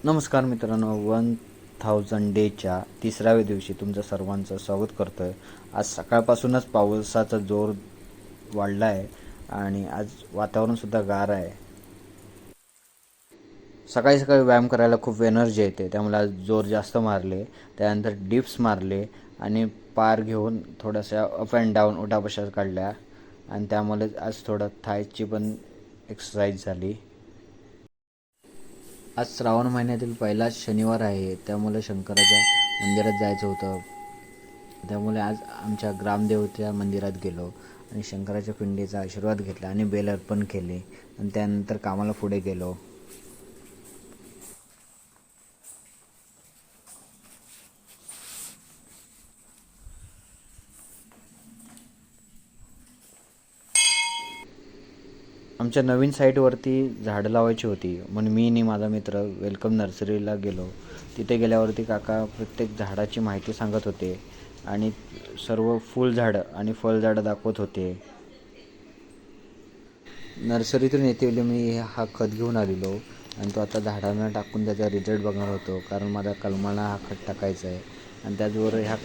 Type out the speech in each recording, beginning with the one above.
नमस्कार मित्रांनो, 1000 डेच्या तिसऱ्या दिवशी तुमचं सर्वांचं स्वागत करतो आहे. आज सकाळपासूनच पावसाचा जोर वाढला आहे आणि आज वातावरणसुद्धा गार आहे. सकाळी सकाळी व्यायाम करायला खूप एनर्जी येते, त्यामुळे आज जोर जास्त मारले. त्यानंतर डिप्स मारले आणि पार घेऊन थोड्याशा अप अँड डाऊन उठाबशा काढल्या आणि त्यामुळे आज थोडं थायची पण एक्सरसाइज झाली. आज श्रावण महिन्यातील पहिला शनिवार आहे, त्यामुळे शंकराच्या मंदिरात जायचं होतं. त्यामुळे आज आमच्या ग्रामदेवतेच्या मंदिरात गेलो आणि शंकराच्या पिंडीचा आशीर्वाद घेतला आणि बेल अर्पण केले आणि त्यानंतर कामाला पुढे गेलो. आमच्या नवीन साईटवरती झाडं लावायची होती, म्हणून मी आणि माझा मित्र वेलकम नर्सरीला गेलो. तिथे गेल्यावरती काका प्रत्येक झाडाची माहिती सांगत होते आणि सर्व फुलझाडं आणि फळझाडं दाखवत होते. नर्सरीतून येतेवेळी मी हा खत घेऊन आलेलो आणि तो आता झाडांना टाकून त्याचा रिझल्ट बघणार होतो, कारण माझ्या कलमाला हा खत टाकायचा आहे. आणि त्याचबरोबर ह्या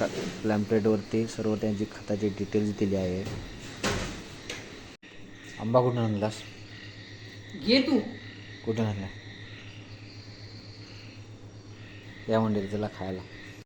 प्लॅम्पलेटवरती सर्व त्यांची खताची डिटेल्स दिली आहे. आंबा कुठून आणलास? घे तू. कुठून आणला? या म्हणजे त्याला खायला